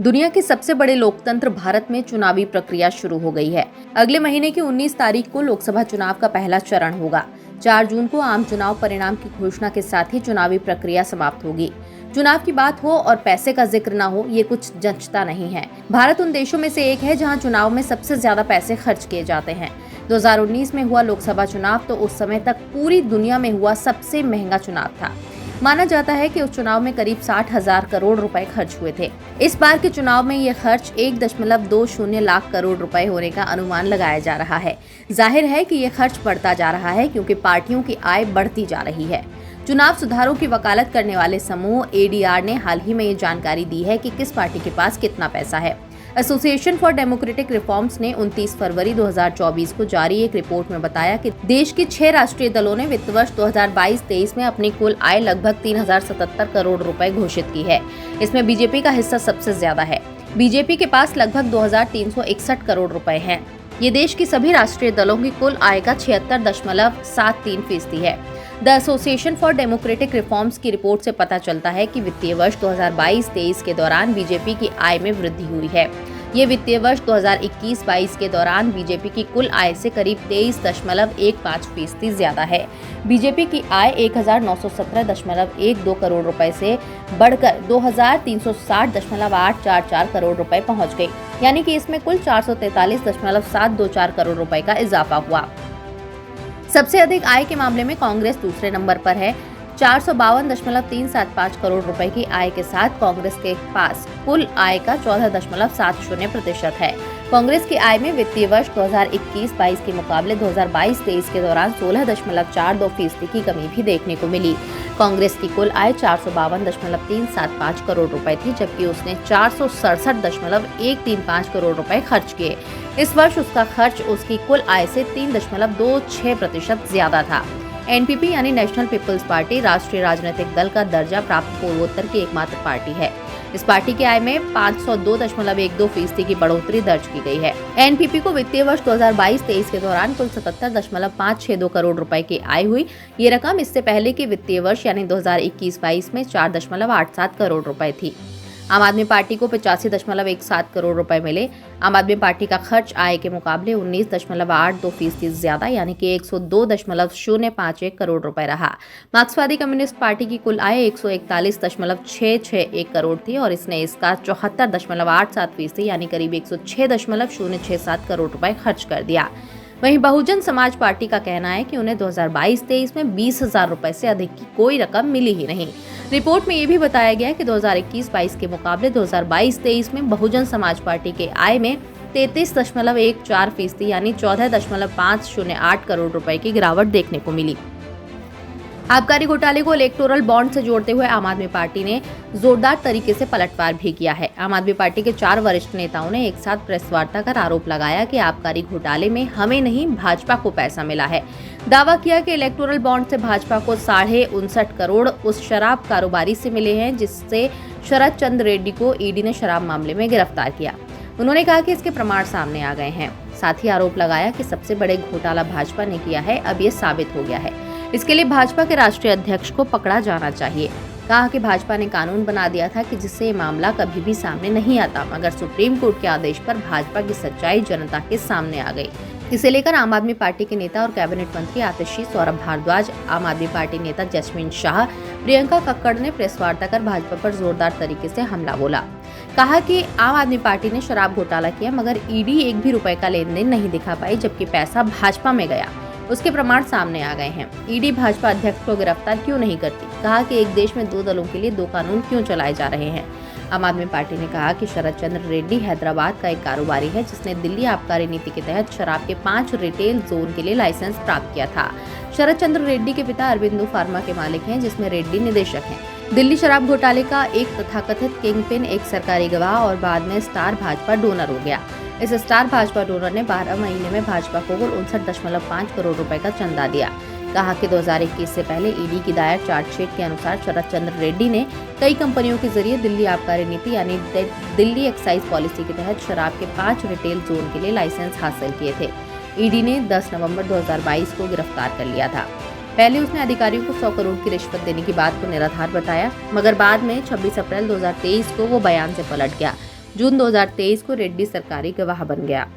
दुनिया के सबसे बड़े लोकतंत्र भारत में चुनावी प्रक्रिया शुरू हो गई है। अगले महीने की 19 तारीख को लोकसभा चुनाव का पहला चरण होगा। 4 जून को आम चुनाव परिणाम की घोषणा के साथ ही चुनावी प्रक्रिया समाप्त होगी। चुनाव की बात हो और पैसे का जिक्र न हो, ये कुछ जचता नहीं है। भारत उन देशों में से एक है जहां चुनाव में सबसे ज्यादा पैसे खर्च किए जाते हैं। 2019 में हुआ लोकसभा चुनाव तो उस समय तक पूरी दुनिया में हुआ सबसे महंगा चुनाव था। माना जाता है कि उस चुनाव में करीब 60,000 करोड़ रुपए खर्च हुए थे। इस बार के चुनाव में ये खर्च 1.20 लाख करोड़ रुपए होने का अनुमान लगाया जा रहा है। जाहिर है कि ये खर्च बढ़ता जा रहा है क्योंकि पार्टियों की आय बढ़ती जा रही है। चुनाव सुधारों की वकालत करने वाले समूह ADR ने हाल ही में ये जानकारी दी है कि किस पार्टी के पास कितना पैसा है। एसोसिएशन फॉर डेमोक्रेटिक रिफॉर्म्स ने 29 फरवरी 2024 को जारी एक रिपोर्ट में बताया कि देश के 6 राष्ट्रीय दलों ने वित्त वर्ष 2022-23 में अपनी कुल आय लगभग 3077 करोड़ रुपए घोषित की है। इसमें बीजेपी का हिस्सा सबसे ज्यादा है। बीजेपी के पास लगभग 2361 करोड़ रुपए हैं। ये देश की सभी राष्ट्रीय दलों की कुल आय का 76.73% है। The association for democratic reforms की रिपोर्ट से पता चलता है कि वित्तीय वर्ष 2022-23 के दौरान बीजेपी की आय में वृद्धि हुई है। ये वित्तीय वर्ष 2021-22 के दौरान बीजेपी की कुल आय से करीब 23.15% ज्यादा है। बीजेपी की आय 1917.12 करोड़ रुपए से बढ़कर 2360.844 करोड़ रुपए पहुंच गई, यानी कि इसमें कुल 443.724 करोड़ रुपए का इजाफा हुआ। सबसे अधिक आय के मामले में कांग्रेस दूसरे नंबर पर है। 452.375 करोड़ रुपए की आय के साथ कांग्रेस के पास कुल आय का 14.70% है। कांग्रेस की आय में वित्तीय वर्ष 2021-22 के मुकाबले 2022-23 के दौरान 16.42% की कमी भी देखने को मिली। कांग्रेस की कुल आय 452.375 करोड़ रुपए थी, जबकि उसने 467.135 करोड़ रुपए खर्च किए। इस वर्ष उसका खर्च उसकी कुल आय से 3.26% ज्यादा था। NPP यानी नेशनल पीपल्स पार्टी राष्ट्रीय राजनीतिक दल का दर्जा प्राप्त पूर्वोत्तर की एकमात्र पार्टी है। इस पार्टी की आय में 502.12% की बढ़ोतरी दर्ज की गई है। NPP को वित्तीय वर्ष 2022-23 के दौरान कुल 77.562 करोड़ रुपए की आय हुई। ये रकम इससे पहले के वित्तीय वर्ष यानी 2021-22 में 4.87 करोड़ रुपए थी। आम आदमी पार्टी को 85.17 करोड़ रुपए मिले। आम आदमी पार्टी का खर्च आय के मुकाबले 19.82% ज्यादा यानी कि 102.051 करोड़ रुपए रहा। मार्क्सवादी कम्युनिस्ट पार्टी की कुल आय 141.661 करोड़ थी और इसने इसका 74.87% यानी करीब 106.067 करोड़ रुपए खर्च कर दिया। वहीं बहुजन समाज पार्टी का कहना है कि उन्हें 2022-23 में 20,000 रुपए से अधिक की कोई रकम मिली ही नहीं। रिपोर्ट में ये भी बताया गया कि 2021-22 के मुकाबले 2022-23 में बहुजन समाज पार्टी के आय में 33.14% यानी 14.508 करोड़ रुपए की गिरावट देखने को मिली। आबकारी घोटाले को इलेक्टोरल बॉन्ड से जोड़ते हुए आम आदमी पार्टी ने जोरदार तरीके से पलटवार भी किया है। आम आदमी पार्टी के 4 वरिष्ठ नेताओं ने एक साथ प्रेस वार्ता कर आरोप लगाया कि आबकारी घोटाले में हमें नहीं भाजपा को पैसा मिला है। दावा किया कि इलेक्टोरल बॉन्ड से भाजपा को 59.5 करोड़ उस शराब कारोबारी से मिले हैं जिससे शरद चंद्र रेड्डी को ईडी ने शराब मामले में गिरफ्तार किया। उन्होंने कहा कि इसके प्रमाण सामने आ गए हैं। साथ ही आरोप लगाया कि सबसे बड़े घोटाला भाजपा ने किया है, अब ये साबित हो गया है। इसके लिए भाजपा के राष्ट्रीय अध्यक्ष को पकड़ा जाना चाहिए। कहा कि भाजपा ने कानून बना दिया था कि जिससे ये मामला कभी भी सामने नहीं आता, मगर सुप्रीम कोर्ट के आदेश पर भाजपा की सच्चाई जनता के सामने आ गई। इसे लेकर आम आदमी पार्टी के नेता और कैबिनेट मंत्री आतिशी, सौरभ भारद्वाज, आम आदमी पार्टी नेता जसमीन शाह, प्रियंका कक्कड़ ने प्रेस वार्ता कर भाजपा पर जोरदार तरीके से हमला बोला। कहा कि आम आदमी पार्टी ने शराब घोटाला किया मगर ईडी एक भी रुपए का लेन देन नहीं दिखा पाई, जबकि पैसा भाजपा में गया। उसके प्रमाण सामने आ गए हैं। ईडी भाजपा अध्यक्ष को गिरफ्तार क्यों नहीं करती? कहा कि एक देश में 2 दलों के लिए 2 कानून क्यों चलाए जा रहे हैं? आम आदमी पार्टी ने कहा कि शरद चंद्र रेड्डी हैदराबाद का एक कारोबारी है जिसने दिल्ली आबकारी नीति के तहत शराब के 5 रिटेल जोन के लिए लाइसेंस प्राप्त किया था। शरद चंद्र रेड्डी के पिता अरबिंदो फार्मा के मालिक हैं, जिसमें रेड्डी निदेशक हैं। दिल्ली शराब घोटाले का एक तथाकथित किंग पिन एक सरकारी गवाह और बाद में स्टार भाजपा डोनर हो गया। इस स्टार भाजपा डोनर ने 12 महीने में भाजपा को कुल 59.5 करोड़ रुपए का चंदा दिया। कहा कि 2021 से पहले ईडी की दायर चार्जशीट के अनुसार शरद चंद्र रेड्डी ने कई कंपनियों के जरिए दिल्ली आबकारी नीति यानी दिल्ली एक्साइज पॉलिसी के तहत शराब के 5 रिटेल जोन के लिए लाइसेंस हासिल किए थे। ईडी ने 10 नवंबर 2022 को गिरफ्तार कर लिया था। पहले उसने अधिकारियों को 100 करोड़ की रिश्वत देने की बात को निराधार बताया, मगर बाद में 26 अप्रैल 2023 को वो बयान से पलट गया। जून 2023 को रेड्डी सरकारी गवाह बन गया।